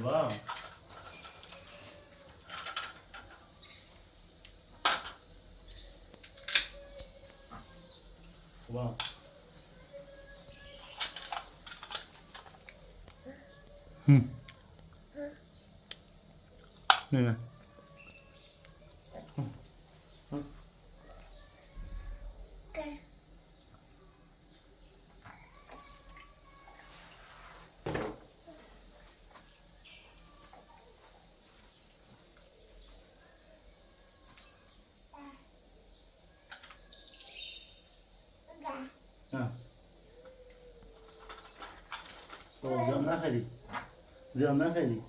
بابا بابا نه زیاد نخری زیاد نخری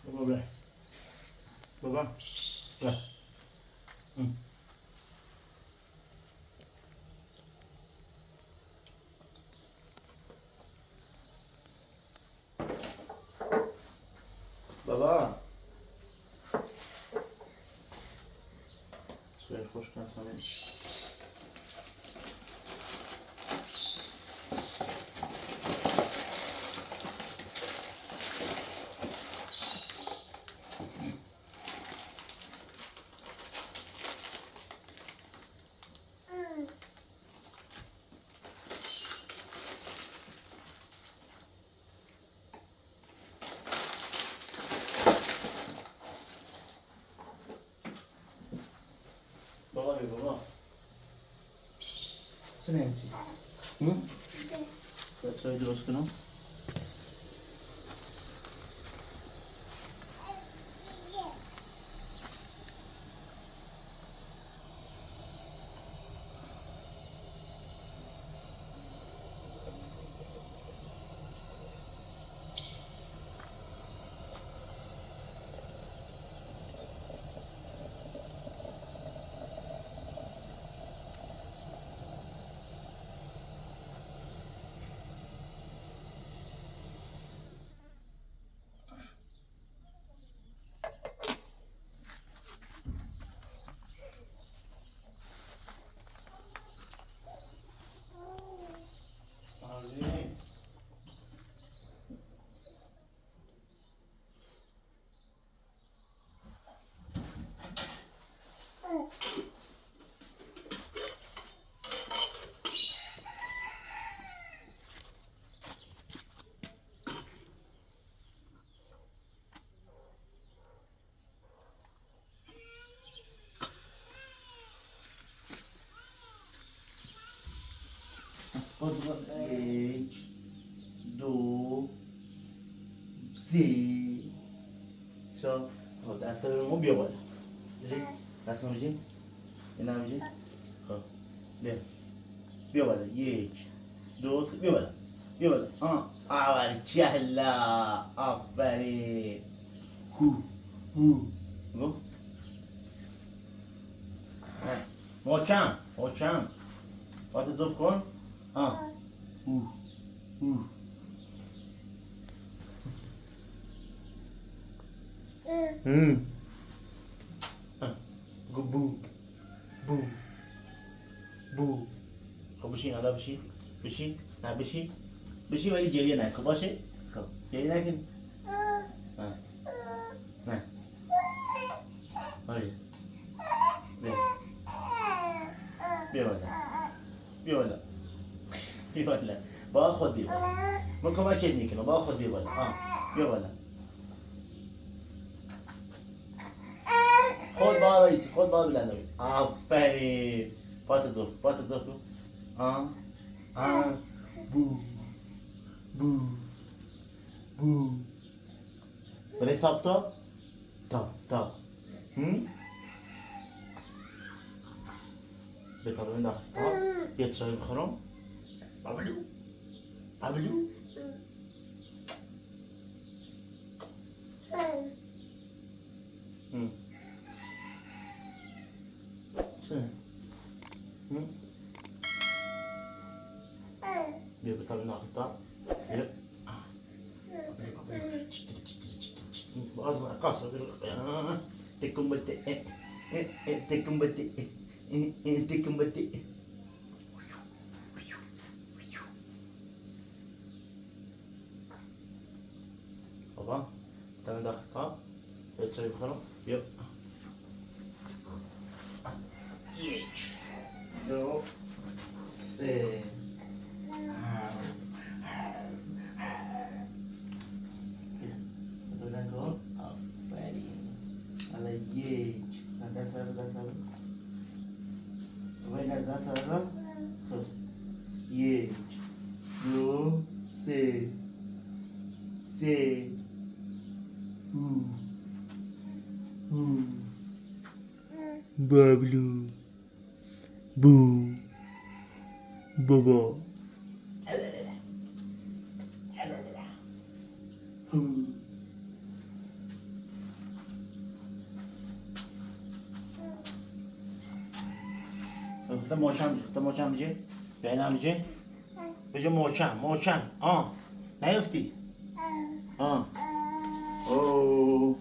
بابا بابا بابا بابا سوی خوش کنم بابا بابا چه نمی‌چی؟ باید چای درست کنم؟ یک دو سه چهار دست رو بیا بالا دست رو میجی این هم میجی خب بیا بالا یک دو سه بیا بالا بیا بالا آبرکلا آفرین گو محکم محکم پاتو زوف کن گو بو بو بو خب بشین حالا بشین بشین نه بشین بشین ولی گریه نکن باشه خب گریه نکن نه آره بیا بالا بیا بالا بیا بالا با خود بیا بالا من کمکت میکنم با خود بیا بالا بیا بالا وایسی خود باید بلنده بید. آفرین. پات زور کن. بو بو بو. برای تاپ به تاپ انداخت تاپ. یه چای بخورم. بابلو چه؟ بیا به تاپ انداخت تاپ. بیا. باز من قاصر تکم بده بابا تمام داخل کار بچه بخورم بیا یک دو سه بیا کن آفرین حالا یک دست رو باید دست رو خب یک دو سه بابلو بو بابا تا محکم بجه بینم بجه محکم نیفتی اوه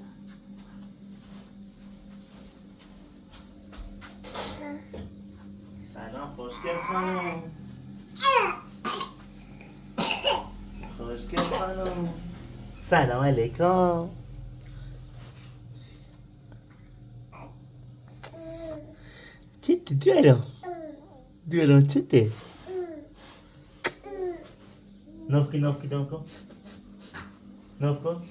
سلام خوشگل خانم سلام علیکم چیته دوارم چیته ناف کن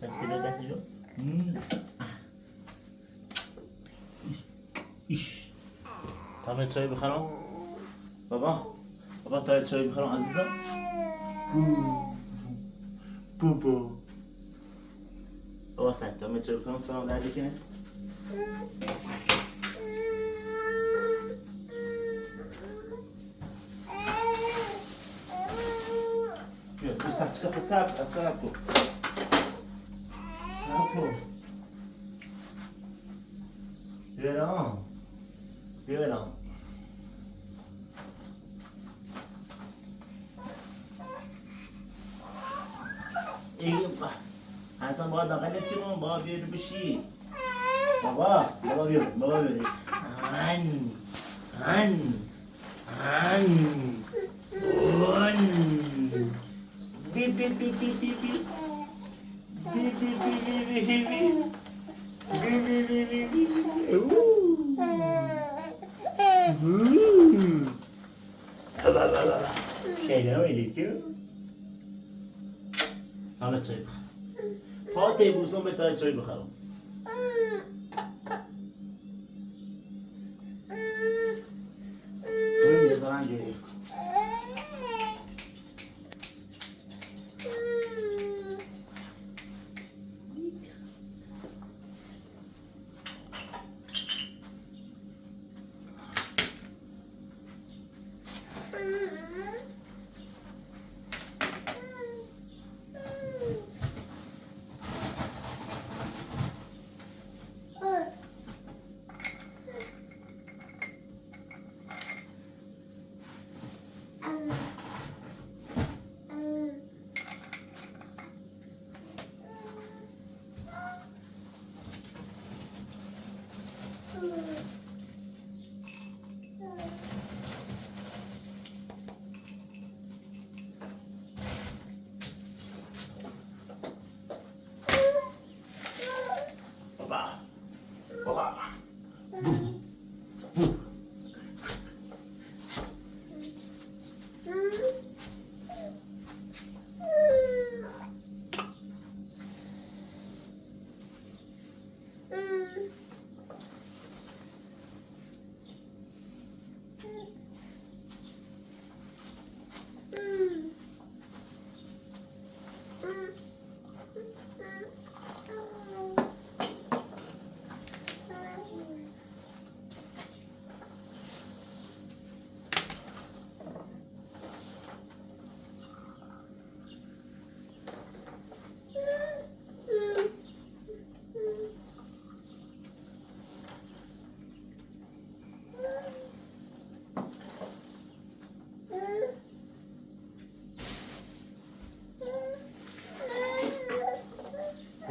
دستی رو ایش تا چای بخورم بابا تا چای بخورم عزیزم بابا سنگ تا چای بخورم سلام دردی کنه بیا سب کن بیارم حتی باید بغلت کنم باید بیاری بشی بابا بیاری بی سلام علیکم حالا چای بخورم پا تیبوسون به تا چای بخورم یه ذره اینجوری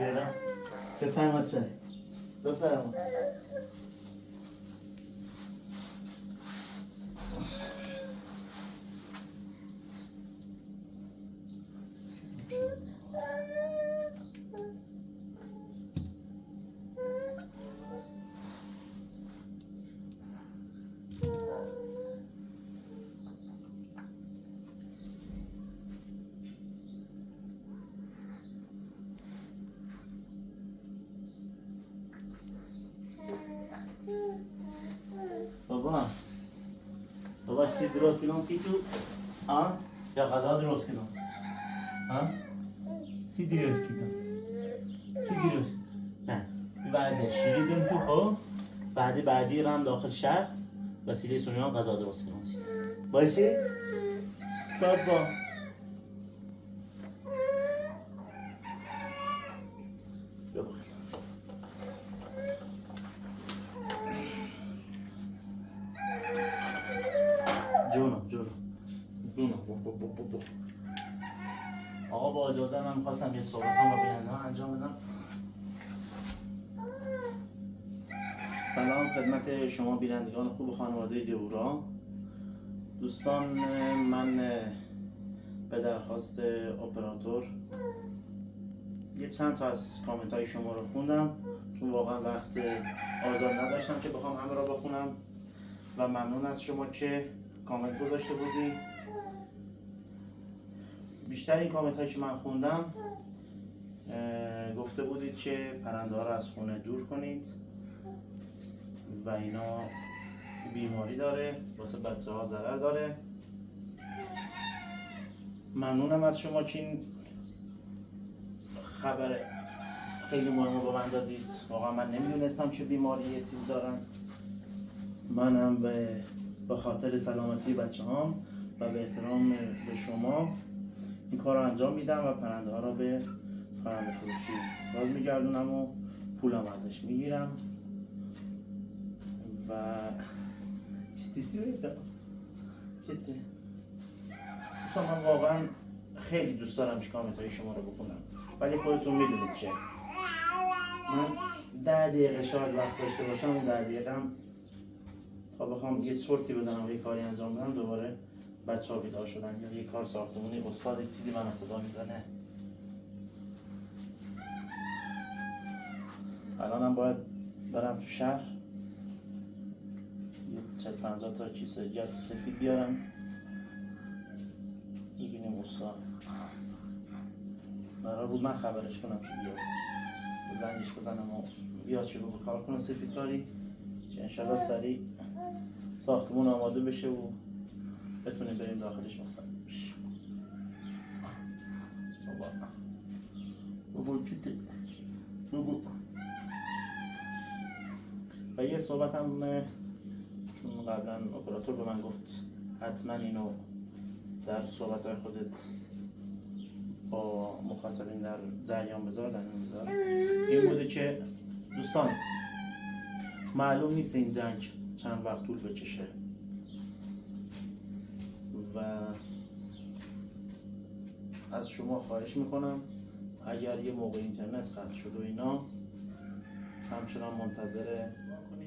بیارم. بفرمایید چای. بفرمایید. بابا چی درست کنم سی تو؟ یا غذا درست کنم؟ چی درست کنم؟ چی درست؟ نه بعد شیری دم تو خب بعدی رم داخل شهر وسیله سونیان غذا درست کنم باشه؟ بابا جونم آقا با اجازه من میخواستم یه صحبت هم رو بیننده انجام بدم. سلام خدمت شما بینندگان خوب خانواده دیورا. دوستان من به درخواست اپراتور یه چند تا از کامنت های شما رو خوندم چون واقعا وقت آزاد نداشتم که بخوام همه را بخونم و ممنون از شما که کامنت گذاشته بودی. بیشتر این کامنت هایی که من خوندم گفته بودید که پرنده ها رو از خونه دور کنید و اینا بیماری داره واسه بچه ها ضرر داره. ممنونم از شما که این خبر خیلی مهم رو من دادید. واقعا من نمیدونستم چه بیماری یه چیز دارن. منم به خاطر سلامتی بچه هام و به احترام به شما این کار رو انجام میدم و پرنده ها رو به پرنده فروشی باز میگردونم و پولم ازش میگیرم و چیزی من واقعا خیلی دوست دارم که کامنت های شما رو بخونم ولی خودتون میدونید که من 10 دقیقه شاید وقت داشته باشم 10 دقیقه تا بخوام یه چرتی بزنم و یه کاری انجام بدم دوباره بچه ها بیدار شدن یا یه کار ساختمونی استاد چیزی من صدا میزنه. الانم باید برم تو شهر یه 40-50 تا کیسه جات سفید بیارم ببینیم استاد قرار بود من خبرش کنم که بیاد زنگش بزنم و بیاد شروع به کار کنه سفید کاری که انشالله سریع ساختمون آماده بشه و بتونیم بریم داخلش مستقیم بشه. بابا بابا و یه صحبت هم چون قبلا اپراتور به من گفت حتما اینو در صحبت‌های خودت با مخاطبین در جریان بذار در میذار این بوده که دوستان معلوم نیست این جنگ چند وقت طول بکشه و از شما خواهش میکنم اگر یه موقع اینترنت قطع شد و اینا همچنان منتظر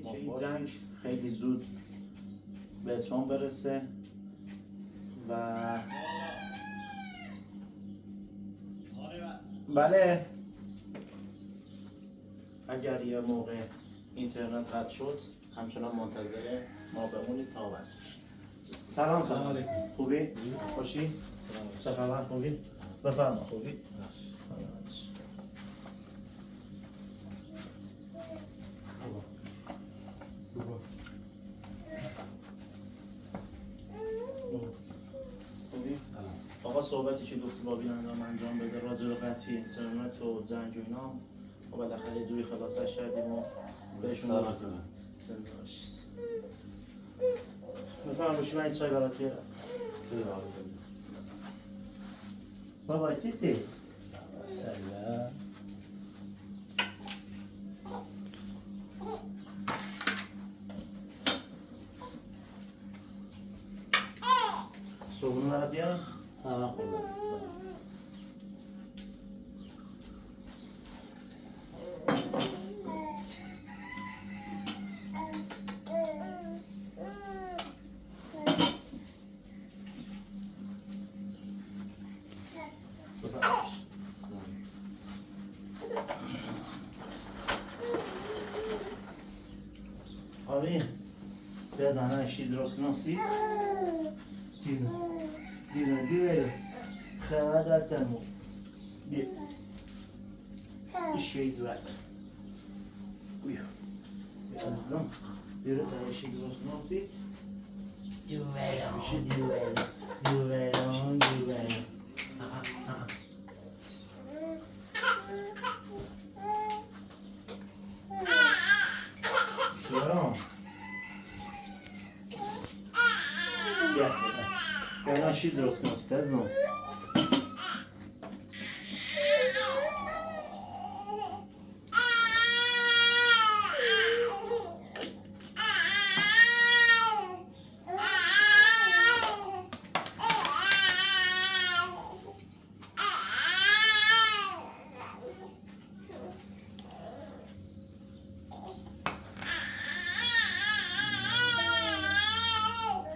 ما این جنگ خیلی زود به اتمام برسه و بله اگر یه موقع اینترنت قطع شد همچنان منتظر ما بمونید تا وصل بشه. سلام علیکم. خوبی؟ خوشی؟ چه خبر خوبی؟ بفرما خوبی؟ آقا صحبتی که گفتی با بیننده‌ام انجام بده راجع به قطعی اینترنت و جنگ و اینا و بالاخره یه جوری خلاصش کردیم و بهشون گفتیم زنده باشید. بفرمایید من چای برات بیارم. بابا چی دی؟ سلام. صبحونه برات بیارم؟ همه خوردم. آبی بیا زنه اشی درست کنم سی دیره خواهد دمو بیا اشی دوات بیا عزیزم بیا اشی درست کنم سی دووران بیا اشی درست کنم سی عزیزم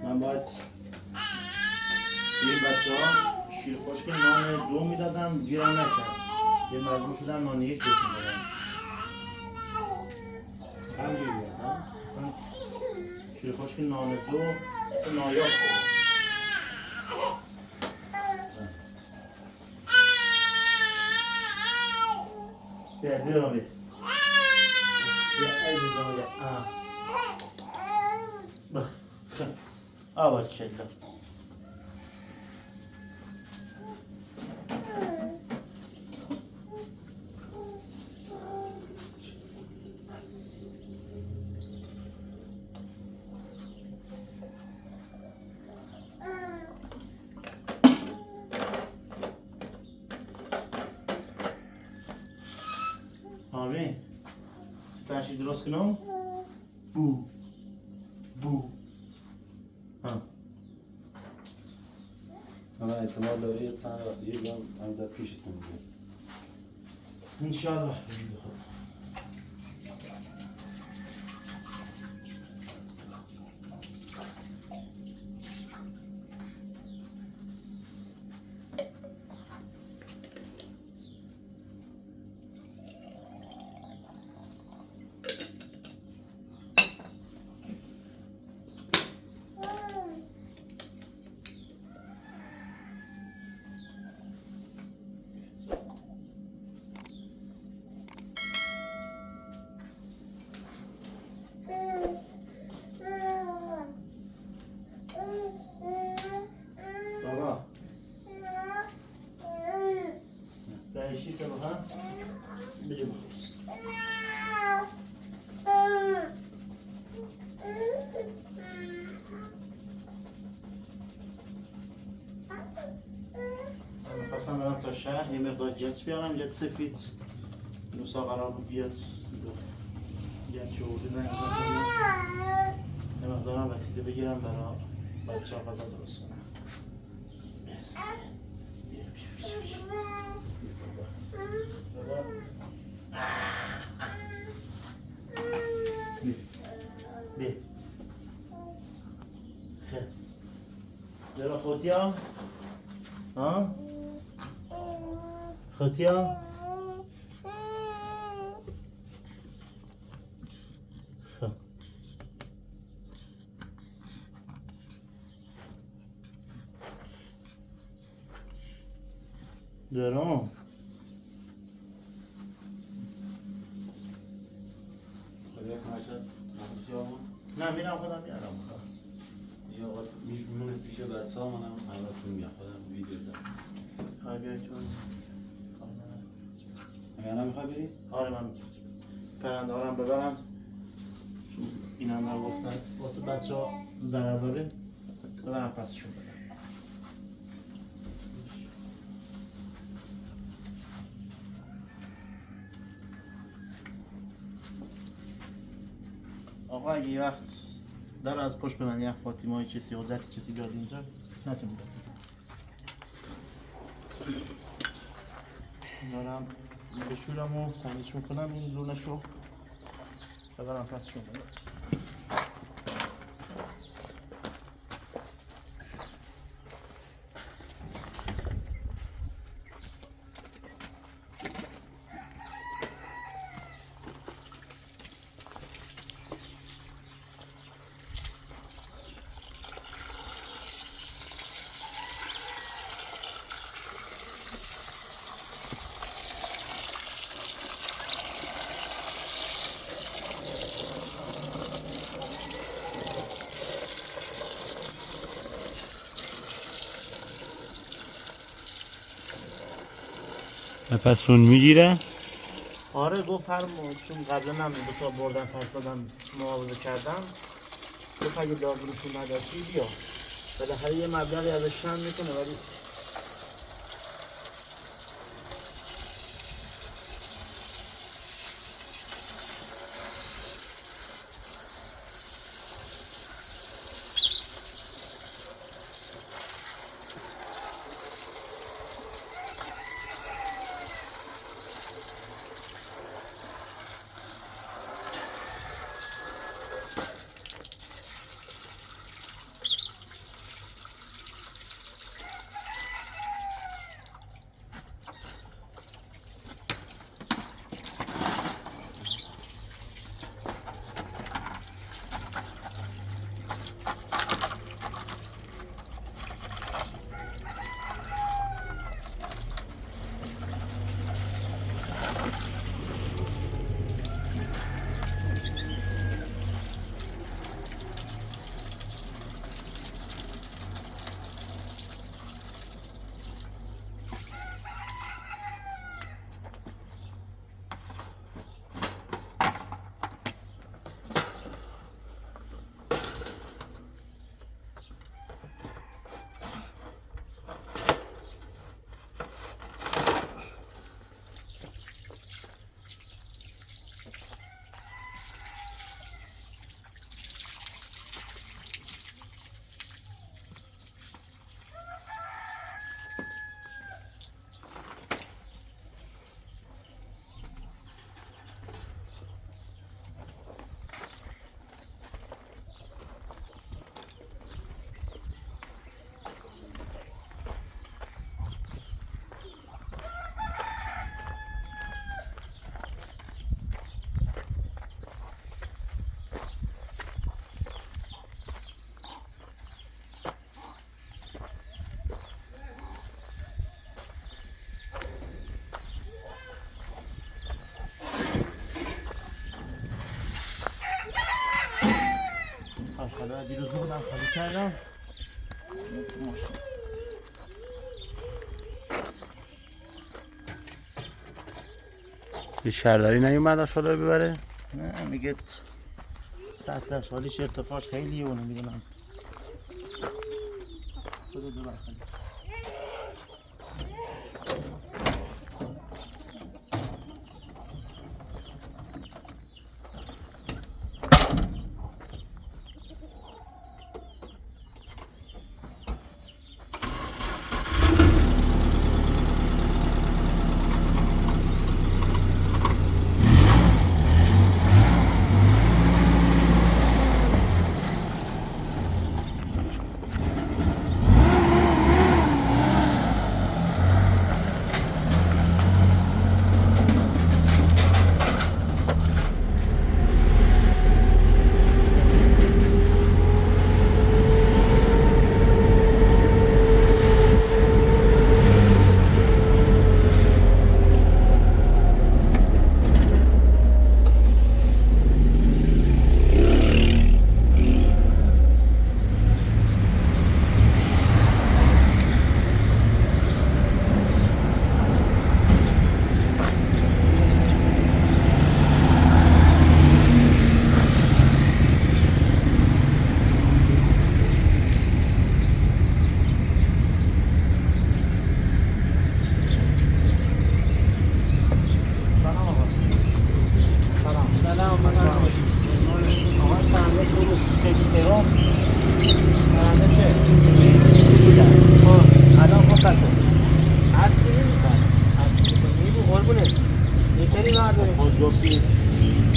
من باید این بچه ها شیر خشک نان 2 میدادم گیرم نکرد یه مجبور شدم نان 1 بهشون بدم همجوری بیاد ها اصلا شیر خشک نان 2 اصلا نایاب شد بیا دیرم بیا عزیزم بیا بخ آباد کلا آمین ستاشی درست کنم بو ها اما احتمال داره یه چند وقت دیگه بیام همینطور پیشتون میگه انشالله بابا بهشی که بخوام بجه بخوست من میخواستم برم تا شهر یه مقدار جت بیارم جت سفید نوسا قرار بود بیاد جت شعوردی زنگ بزنم یه مقدارم وسیله بگیرم برای بچه ها غذا درست کنم بیا خیلی جرا خوتی ها؟ ها؟ خوتی ها؟ جرا نه میرم خودم میارم یا آقا میمونه پیش بچه ها منم همراهشون میام خودم ویدیو زدم های بیای تو همه میخوای بری؟ آره من پرنده هارم ببرم چون این هم رو گفتن واسه بچه ها ضرر داره ببرم پسشون بدم آقا یه وقت در از پشت به من یه فاطمه های چیزی حضرتی چیزی بیاد اینجا نتونم دارم بشورم و تمیز میکنم این لونشو ببرم پسشون بدم پس سون میگیره؟ آره گفت چون قبلا هم 2 تا بردن پس دادم معاوضه کردم، گفت اگه لازمشون نداشتی بیا، بالاخره یه مبلغی ازش کم میکنه ولی حالا دیروز بودم خالی کردم یه شهرداری نیومد آشغالا رو ببره؟ نه میگه سطح سالیش ارتفاعش خیلیه و نمیدونم خودو دو برخالی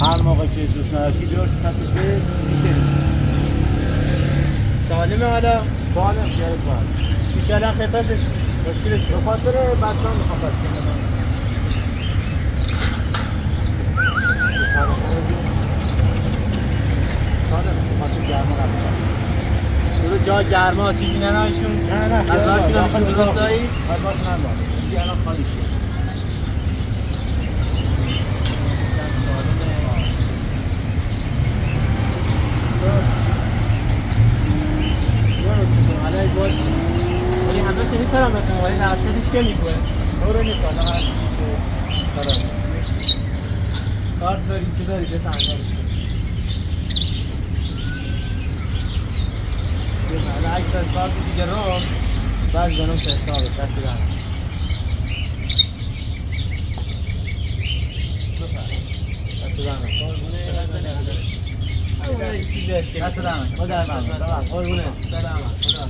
هر موقع که دوست نداشتی بیارش پسش به سالمه حالا سالم خیلی سالم پیش الان خفزش مشکلش به خاطر بچه ها میخوام پس کنم سالم به خاطر گرما رفتم تو جا گرما چیزی ننهایشون نه از هاشون همشون درست داری؟ از هاشون هم دارم دیگه الان خالی شد حالا باش ولی همه شنید کارم بکنم ولی درصدش که میکنه نوره نیست حالا کارت داری چی داری به تنها بشه عکس از کارت دیگه رو بعد جانم که حسابه دست دارم دست دارم دست دارم قربونه سلام خدا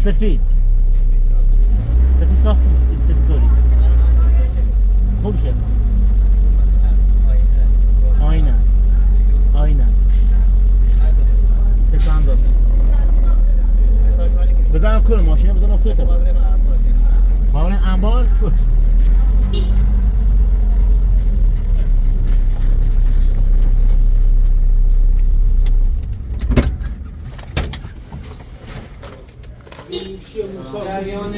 سفید سفید ساخت سفید داری خوب شه آینه سکان داد بزنم کل ماشینه بزنم کل تا خواهر انبار جریان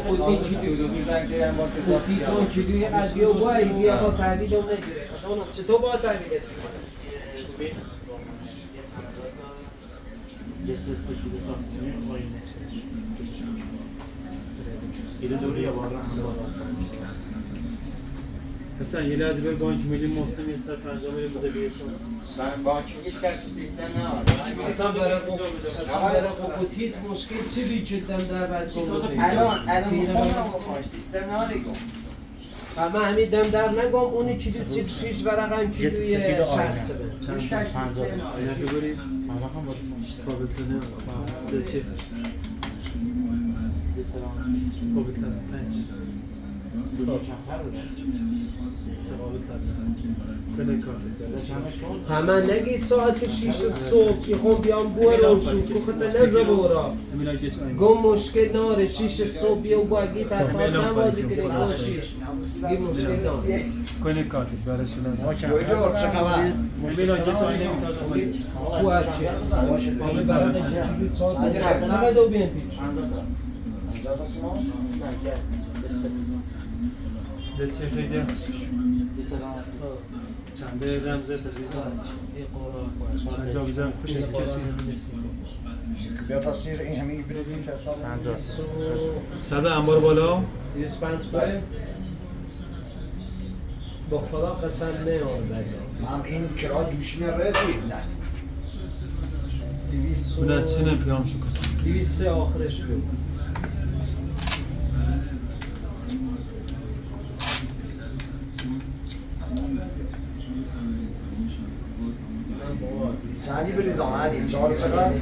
قوطی که از یه باید یه با تحویل رو نگیره چطور باید تحویل مثلا یه لحظه بر بانک ملی مسلم یه 150 میلیون بذار بیسون بانک هیچ کسی سیستم نداره اصلا برای قوطیت مشکل چی بیکتم در بعد الان سیستم نداره من همین دم در نگم اونی کیلو چیپ 6 ورقم کیلوی 60 به اینا ببرید کابل تنه چه کابل تنه 5 همه نگی ساعت 6 صبح که بیام بورم شو که نزبورا گم مشکل ناره 6 صبح بیام باگی پس ها چند بازی کنیم گی مشکل ناره کنه کارت برش لازم چه خبر میلا جت آینه میتازه کنید خواه چیه؟ آمه برای چقدر دو بیان پیچ چه خیلی چنده رمزه عزیزان جا بزن خوش از کسی بیا تصویر این همین بریزیم چه حساب صد انبار بالا دیسپنس باید با خدا قسم نیام من این کرا دوشینه رفید نه 200 بلد چه نپیام شو کسیم 203 آخرش بود سانی بریزم علی 4 چقدر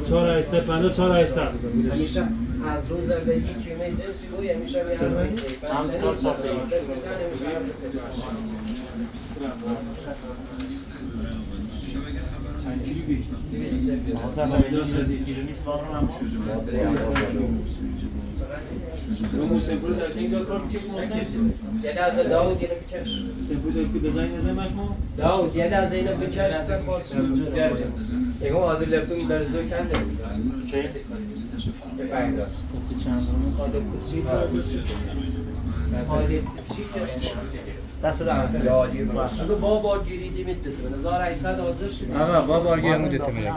4 800 بزن همیشه از روز اولی که من جنسی بود همیشه هم کار ساخته یه لحظه داود اینو بکش داود یه لحظه اینو بکش سپاس یکم آدر لفتون در دو کنده چه؟ دست دارم یادی شده با بارگیری دیمیت داره 1800 حاضر شده آقا با بارگیر رو دیده میره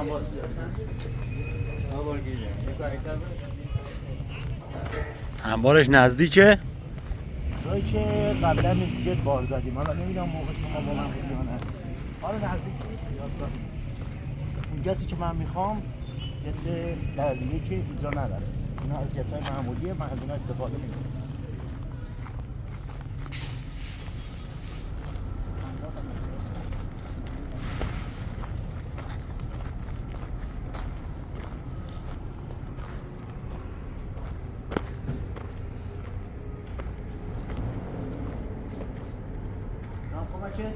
انبارش نزدیکه جایی که قبلا جت بار زدیم حالا نمیدونم موقع شما با من بود یا نه حالا نزدیکه اون جتی که من میخوام جت درزیه که اینجا نداره اینا از جت‌های معمولیه من از اینا استفاده نمی‌کنم نام کمکت؟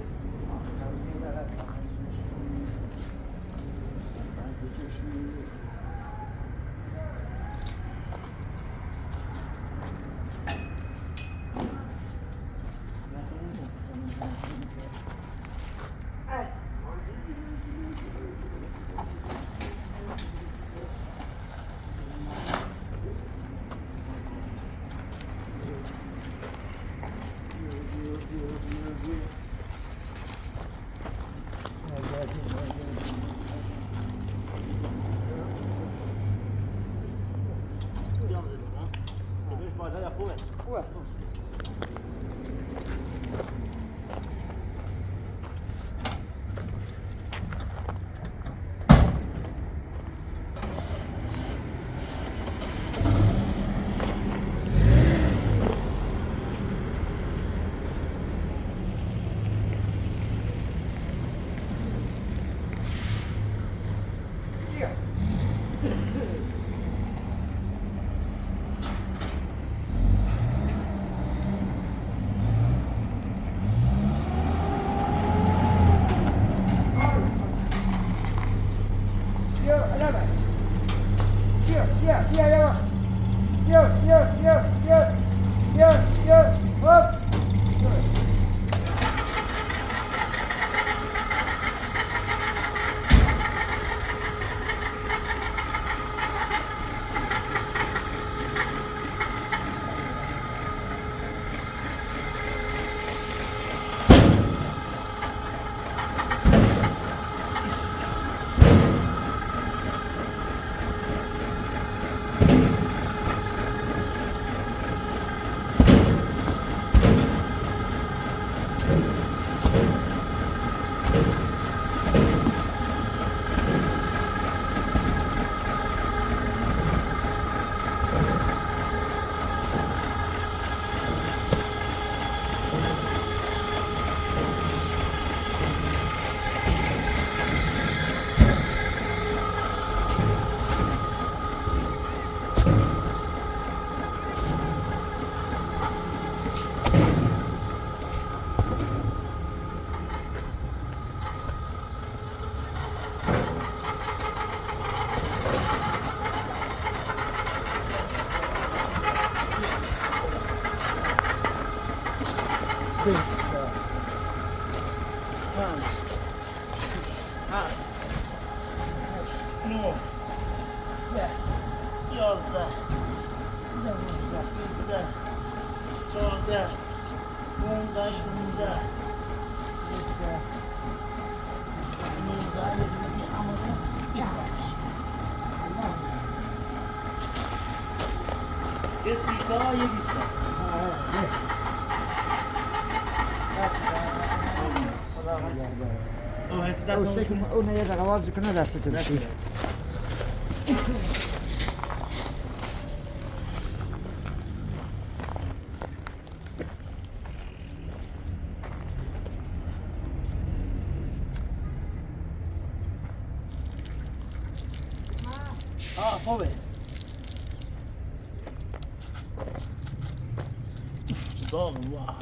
یه سیتا یه بیستا او هستی دست اون یه دقیقه وارزی کنه دستت بشی خوبه داغ واه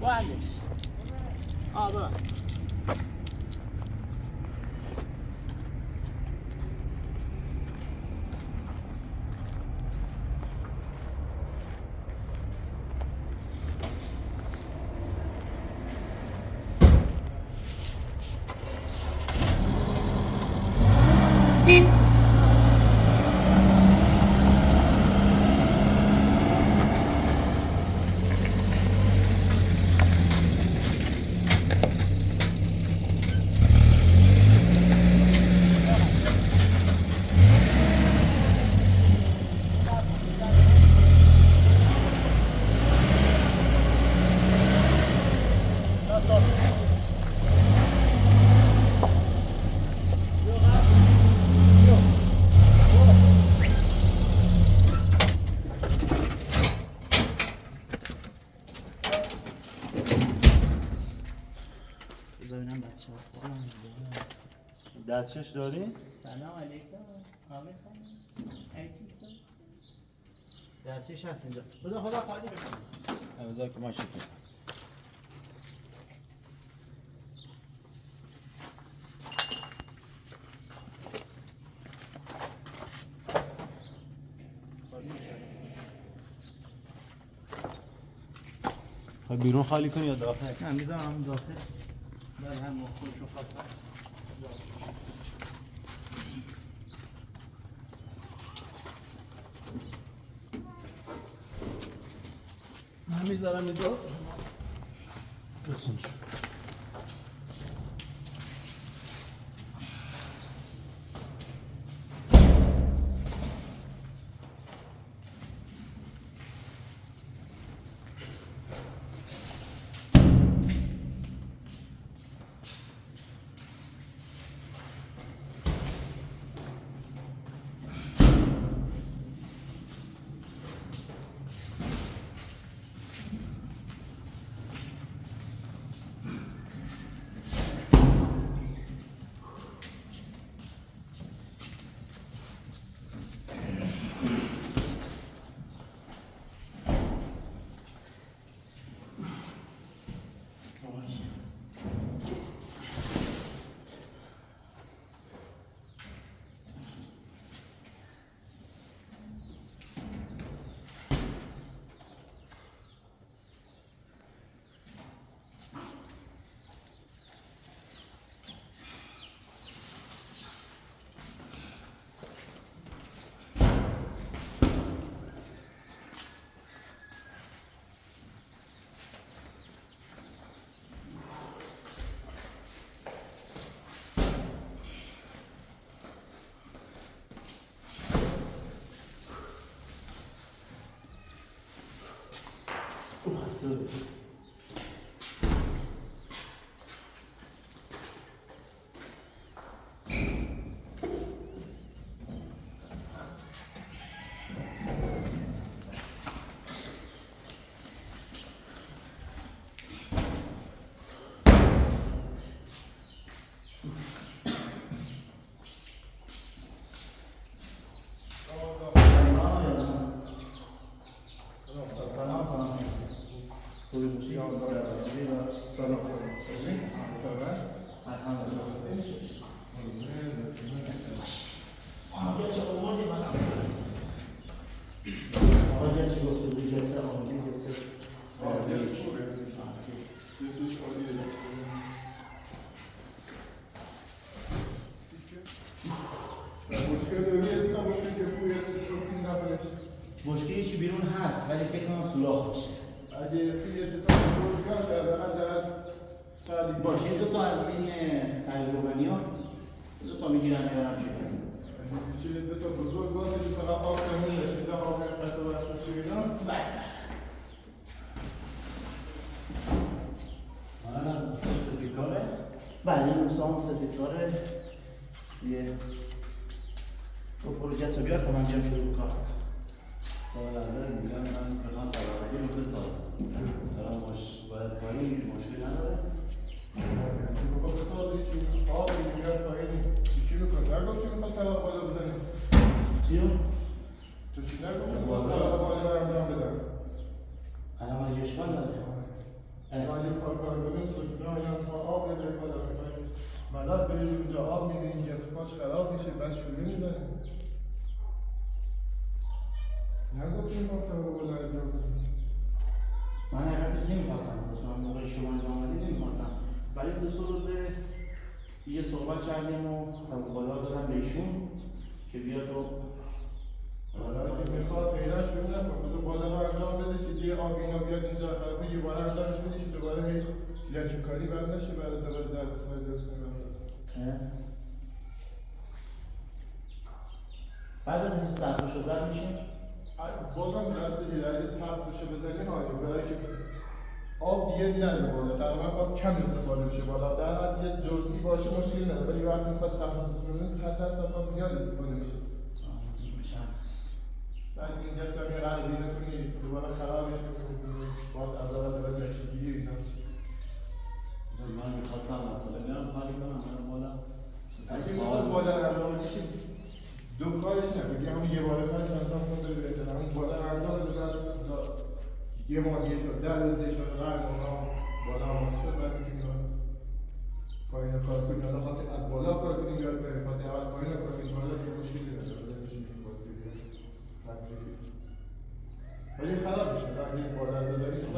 بعدش برو ببینم بچه ها دستکش داری؟ سلام علیکم حامد خانم عزیزم دستیش هست اینجا بذار خدا خالی بکنم بذار که من شکل بیرون خالی کنی یا داخل؟ نه میذارم همون داخل در هم خودشون خواستم من میذارم اینجا مشکلی چی بیرون هست ولی فکر کنم سوراخ باشه. اگه یه تا بزرگ باشه حداقل سالی باشه دو تا از این تجربه‌نیا دو تا میگیرن میارم چه میشه دو تا بزرگ باشه که فقط آب زمین نشه آب قطع و بخش بشه اینا. من سفید کاره؟ بله این سام سفید کاره یه تو پروژه رو بیار تا من جمع شروع کار سالنده میگم من میخوام طبقه رو بسازم دارم باید پایین مشکل نداره بخواه بسازی چی آب میگرد پایین چی میکن نگفت چی میخواد طبقه بالا بزنی چیو؟ تو چی نگفت میخواد طبقه بالا انجام بدم الان من اشکال داره اگه کارگاه سوچنا یا تا آب بده بالا میخوایم ملت برید اونجا آب میده این گسپاش خراب میشه بس شوره میزنه نگفتیم ما طبقه بالا انجام بدم من حقیقتش نمیخواستم من موقع شما انجام بدید نمیخواستم ولی دو سه روز یه صحبت کردیم و بالا دادم به ایشون که بیاد و حالا که میخواد پیدا شروع نکن بذار بالا رو انجام بده که دیگه آب اینا بیاد اینجا خرابه یه بار انجامش بدی که دوباره هی لچوکاری برد نشه برای دوباره درد سای درست کنیم بعد از اینکه سرپوش رو زد میشه بازم دسته که اگه سرپوش رو بزنی حالی برای که آب دیگه نره بالا تقریبا آب کم استفاده میشه بالا در حد یه جزئی باشه مشکلی نداره ولی وقتی میخواد سرپوش کنه 100% آب زیاد استفاده میشه بعد اینجا چه می قضیه نکنی دوباره خرابش کنی باید از اول دوباره نشگیری اینا من میخواستم مسئله بیارم خالی کنم من بالا اگه میخواد بالا انجام بدیشیم دو کارش نکنی همون یه بار کارش انجام کنده بهتر همون بالا انجام بده یه ماهیه شد در روزه شد قرد اونا بالا آماده شد بعد میتونیم پایین کار کنیم حالا خواستیم از بالا کار کنیم یاد بریم خواستیم اول پایین کار کنیم بالا یه مشکلی نداره ولی خراب میشه وقتی بالا بذاریم 100%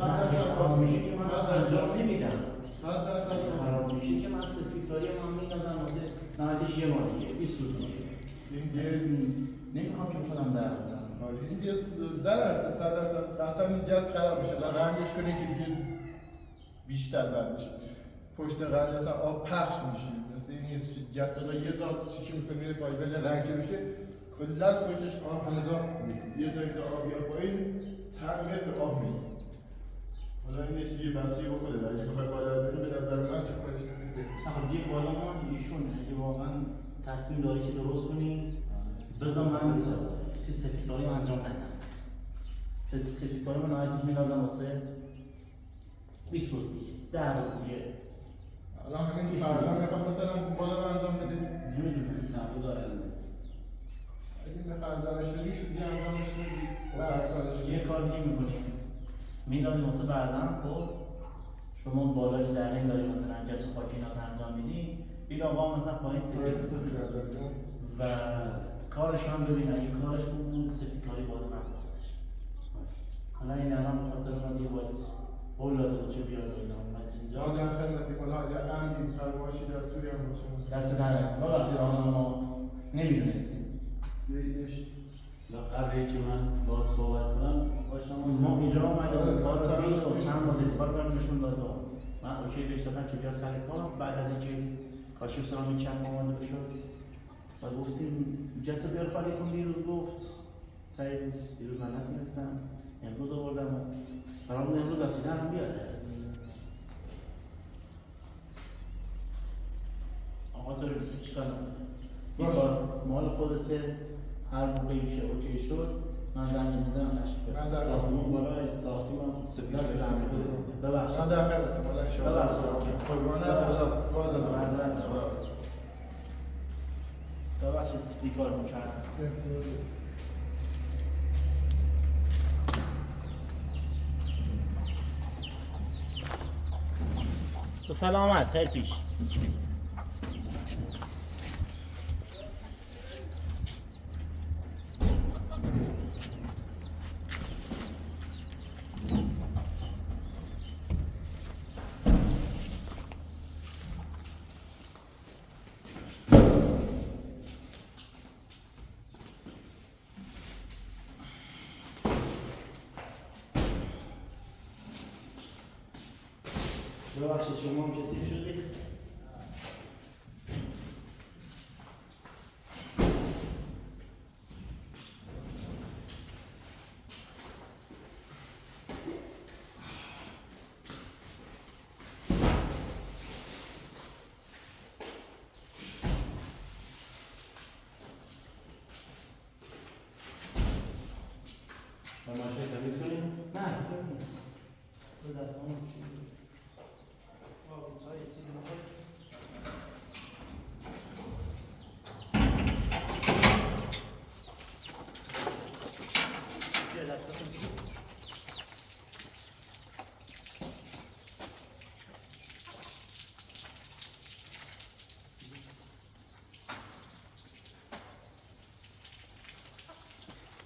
خراب میشه که من انجام نمیدم 100% خراب میشه که من سفیدکاری من میندازم واسه نهایتش یه ماه دیگه 20 روز دیگه این دیگه نمیخوام که خودم در بودم این دیگه ضرر 100% قطعا این جست خراب میشه و رنگش کنی که بیه بیشتر بد میشه پشت رنگ اصلا آب پخش میشه مثل این نیست که جست را یه ذات چیکی میکنی میره پای بله رنگ بشه کلت پشتش آب همه ذات یه جایی که آب یا پایین چند متر آب میده حالا این نیست که یه بسیاری بخوره اگه بخوای بالا بری به نظر من چه کارش نمیده یه بالا ما ایشون اگه واقعا تصمیم داری که درست کنی بذار من چیز سفیدکاری رو انجام ندم سفیدکاری رو نهایتش میندازم واسه 20 روز دیگه 10 روز دیگه الان همین فردا میخوام مثلا بالا رو انجام بده نمیدونم این چند روز آینده اگه میخوای انجامش بدی شد یه انجامش بدی پس یه کار دیگه میکنیم میدادیم واسه بعدم خب شما بالاش در این داری مثلا جس خاکینات انجام میدی این آقا مثلا پایین سفید و کارش هم ببین اگه کارش خوب بود سفیدکاری بالا نبودش حالا این الان بخاطر ما دیگه باید قول داده بود چه بیاد و اینا اومد اینجا در خدمتی کنه اگر امنی فرمایشی دستوری هم باشه دست در نکنه ببخشید آقا ما نمیدونستیم بیاییدش یا قبل که من باهات صحبت کنم باشم ما اینجا اومدیم کار رو دید و چند مدل کار برم نشون داد و من اوکی بهش دادم که بیاد سر کار بعد از اینکه کاشف سلام این چند آماده بشد و گفتیم جت رو بیار خالی کن دیروز گفت دیروز من نتونستم امروز آوردم برامون امروز وسیله هم بیاره آقا تو رو بیسی چیکار نداره مال خودته هر موقعی که اوکی شد من زنگ میزنم تشریف برسید ساختمون بالا ساختیم هم سفید دست در خودت ببخشید من در خدمتی مالا انشاءالله قربانه ببخشید بیکار میکردم به سلامت خیر پیش ببخشید شما هم کسیف شدید ماشه تمیز کنیم؟ نه به دستمون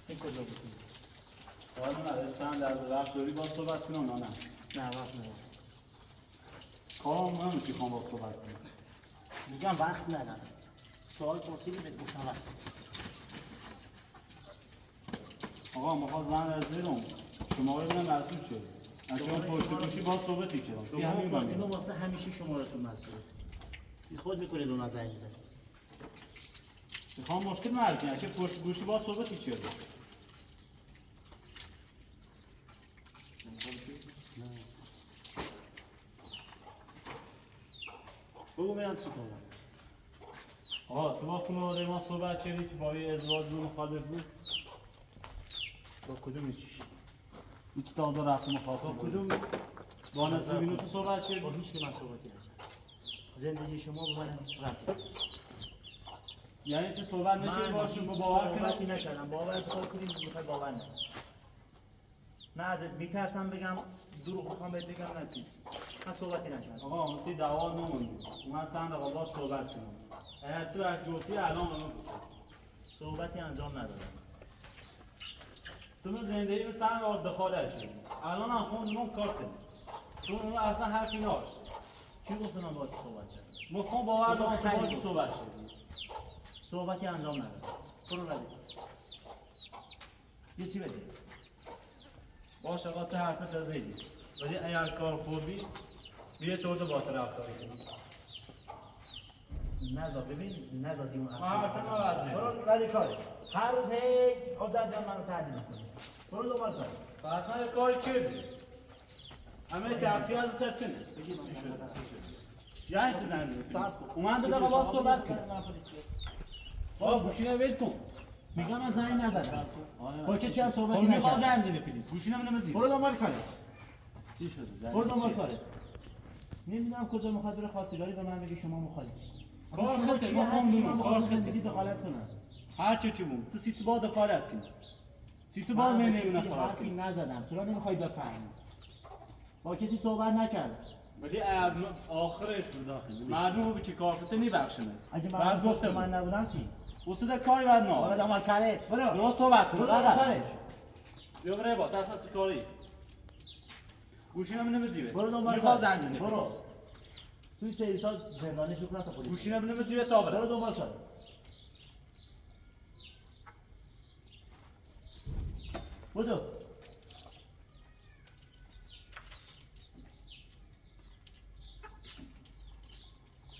این کجا بود؟ حالا نداره چند درصد وقت داری باید صحبت کنم نه نه وقت ندارم کارم مهمه که خوام باید صحبت کنم میگم وقت ندارم سوال پرسیدی بهت گفتم وقت آقا میخواد زن از زیرم شما رو ببینم مسئول شد از شما پشت گوشی باید صحبتی کردم شما فاطمه واسه همیشه شمارتون مسئول خود میکنید اون زنگ میزنید میخوام مشکل نرکنه که پشت گوشی باید صحبتی کردم بگو میرم چی کنم آقا تو با خانواده ما صحبت کردی که با یه ازدواج رو مخالف بود با کدوم چیش یکی تازه رفت مخواستم با کدوم با نصیبینو تو صحبت کردی با هیچ که من صحبتی نکردم زندگی شما با من رفت یعنی تو صحبت نکنی باشون با باور صحبتی کنم. نکردم. باور بخوای کنیم میخوای باور نکنی. نه ازت میترسم بگم دروغ میخوام بهت بگم نه چیز. من صحبتی نکردم. آقا مسی دعوا نموندی. اومد چند دقیقه بعد صحبت کنم. اگر تو اش گفتی الان منو گفت. صحبتی انجام ندادم. تو زندگی رو چند بار دخالت شدی. الان هم خوندم کار کنی. تو اون اصلا حرفی نداشت. کی گفت من باهات صحبت کردم؟ مخون باور دارم تو باهاش صحبت شدی. صحبتی انجام ندادم. برو ردی. یه چی بده. باشه آقا تو حرفت رو زدی. ولی اگر کار خوبی بیا تو با تو رفتاری کنی. نذار ببین نذار اون حرف نباید برو ردی کاری. هر روز هی عادت منو تعدیل می‌کنی. برو دنبال کار. فقط یه کاری کردی. همه تاکسی از سرتنه. یعنی چه زنی؟ اومد دو دقیقه باید صحبت کنم. با گوشینه ول کن. میگم من زنگ نزدم. با کسی هم خب صحبتی میخواد نکردم. زنگ زنی پلیس. گوشینه من نمیزی. برو دنبال کاری. چی شده؟ برو دنبال کاری. نمیدونم کجا میخواد بره خواستگاری به من بگه شما مخالف. کار خطه ما ما خوندیم کار زندگی خطه. دخالت کنم. هر چه بود تو سیسی با دخالت کن. سیسی با من زندگی به کسی دخالت حرفی کن. نزدم. چرا نمیخوای بفهمی؟ با کسی صحبت نکردم. ولی آخرش بود داخل. مردم به چه کار خطه نمیبخشنه. اگه بعد گفتم من نبودم چی؟ وسط کاری بعد برو نه. دنبال کارت. برو. درست صحبت کن. برو دنبال کارت. بیا برای با تاساس کاری. گوشینه من نمیزیه. برو دنبال میخواد کار. زنگ زنی. برو. توی سرویس‌ها زندانی فکر نکن پلیس. گوشینه من نمیزیه تا برو بره. دنبال کار. بدو.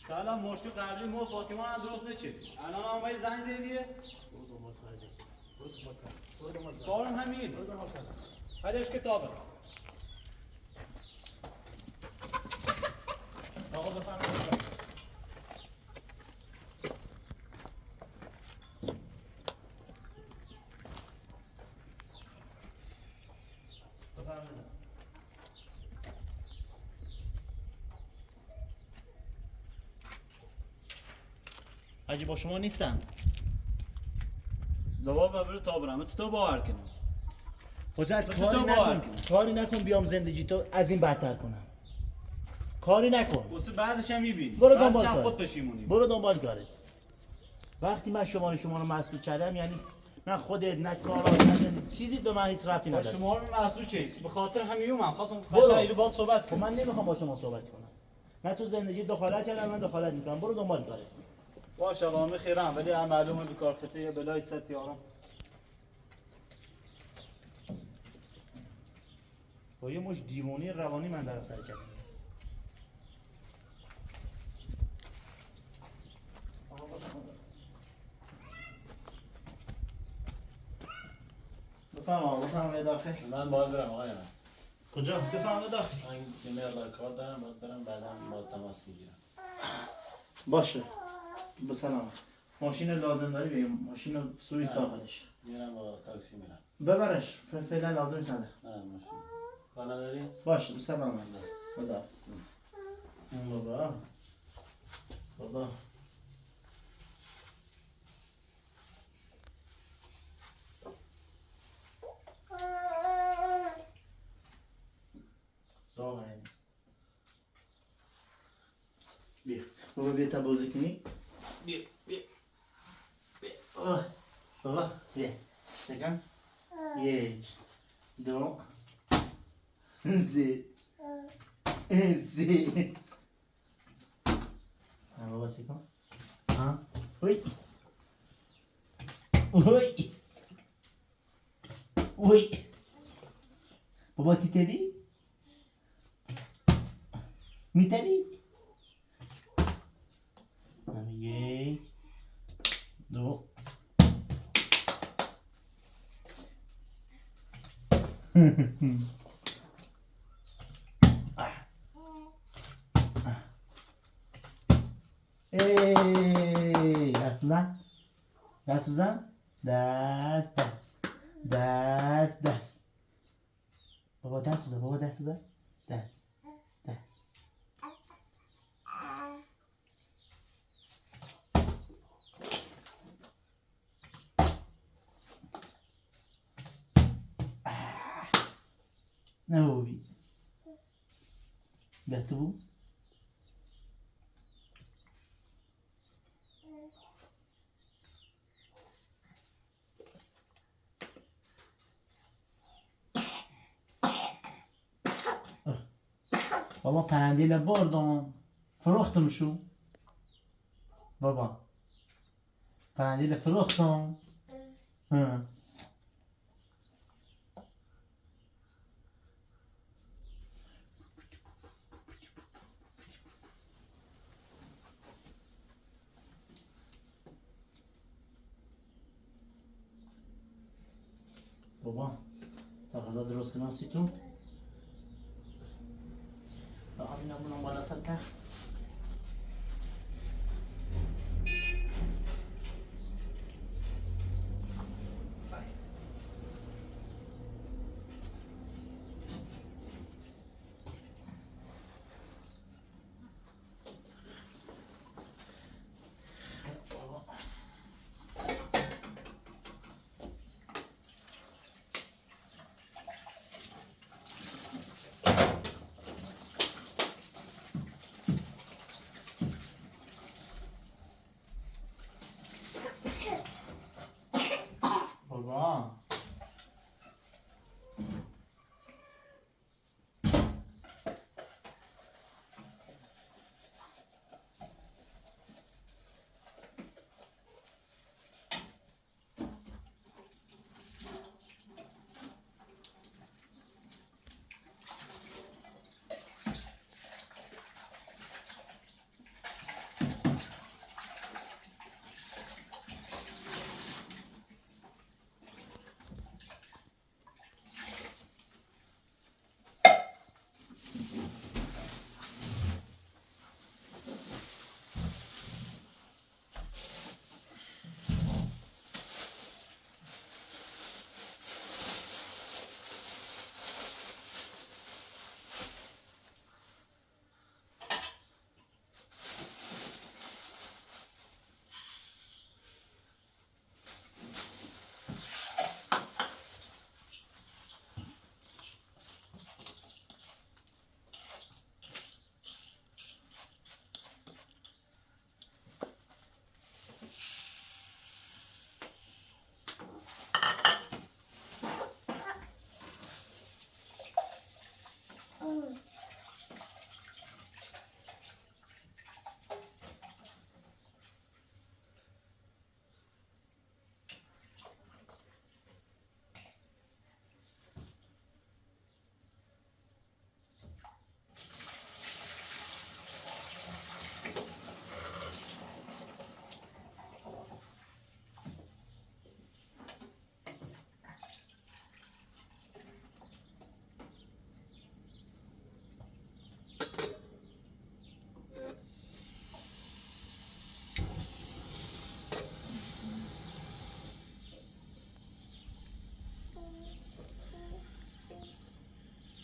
تا الان مشکل قبلی مو فاطمه هم درست نچید. الان هم باید زنگ زدیه. برو دنبال کار. برو دنبال کار. برو دنبال کار. کارم همین. برو دنبال کار. بعدش کتابه. آقا بفرمایید. بفرمایید. حاجی با شما نیستم. جواب بده تا برم. تو باور کنی. حجت تو کاری باور نکن. کن. کاری نکن بیام زندگی تو از این بدتر کنم. کاری نکن. واسه بعدش هم میبینی. برو دنبال بعدش هم کار. خود پشیمونی. برو دنبال کارت. وقتی من شما رو مسئول کردم یعنی نه خودت نه کارات نه زندگی چیزی به من هیچ ربطی با نداره. شما رو مسئول چیست؟ به خاطر همین من خواستم برو. قشنگ با صحبت خب کنم. من نمیخوام با شما صحبت کنم. نه تو زندگی دخالت کردم من دخالت میکنم. برو دنبال کارت. باشه آقا میخیرم ولی هم معلومه به کار خطه یه بلای ست یارم. با یه مش دیوانی روانی من در سر کردم. بفهم داخل. من باید برم آقای من. کجا؟ بفهم داخل. من یه مقدار کار دارم باید برم بعدا با تماس میگیرم. باشه. بسلام. ماشین لازم داری بیم. ماشین سوئیس داخلش. میرم با تاکسی میرم. ببرش. فعلا لازمش نداره. نه ماشین. کار نداری؟ باشه بسلام. خدا. بابا. بابا. داغنی. بیا. بابا بیا تا بازی کنی. بیا. بابا بیا. سکن. یک. دو. سه. بابا سکن. ها. وی. بابا تیتری؟ میتری؟ یک. دو. دست بزن دست بابا دست بزن دست نه بابی بهتر بود بابا پرنده لباردم فروختم شو بابا پرنده لفروختم بابا تا غذا درست کنم سی تو همین نمونم بالا سر تخت بابا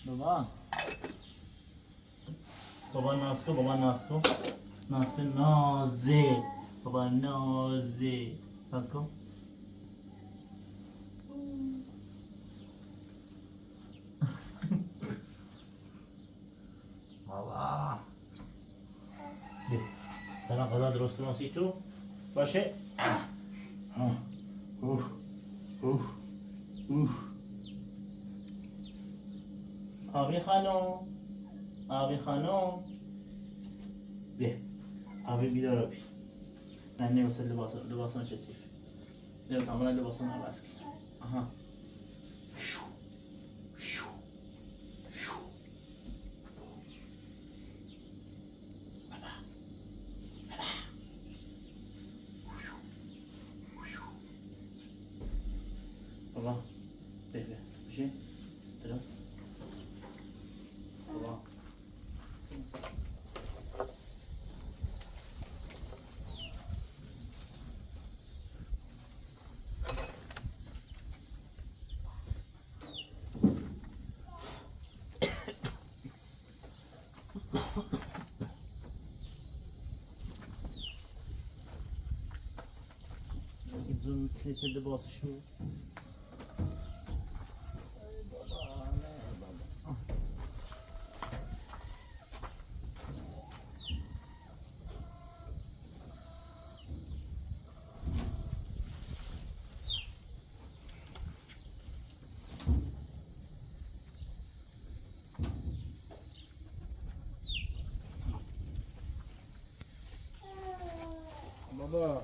بابا بابا ناز کن بابا ناز کن ناز کن نازه بابا نازه ناز کن بابا ده تمام غذا درست کنم سی تو باشه اوه اوه اوه آبی خانم آبی خانم ده آبی بیدار آبی نه نمیسه لباسان چه سیف نمیم تماما لباسان عوض کنم آها شو شو شو بابا بابا بابا ده بشه درم بابا زون چه لباسشو بابا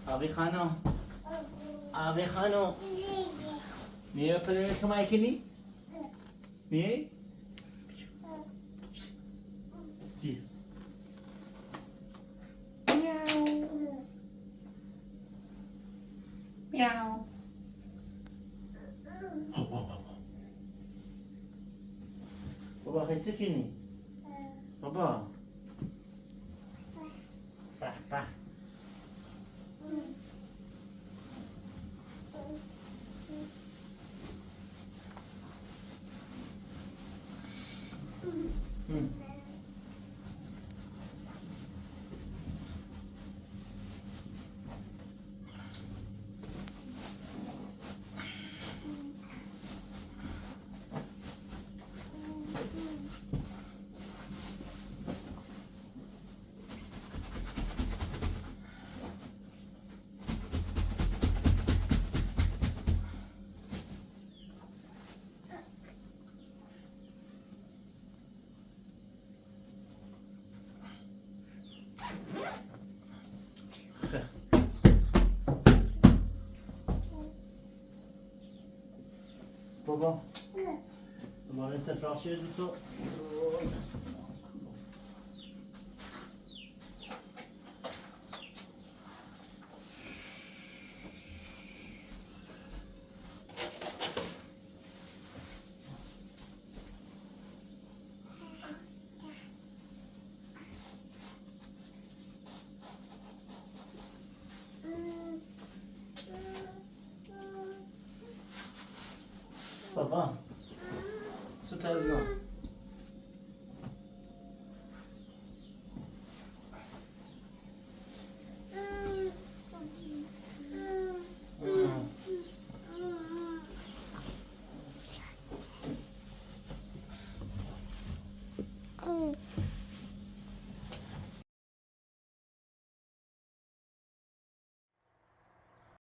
آبی خانم آبی خانم میای پدر کمک کنی؟ میای؟ بیا بابا خیلی چه کنی؟ بابا به به بابا دوباره استفراغ شدی تو بابا سوت عزیزم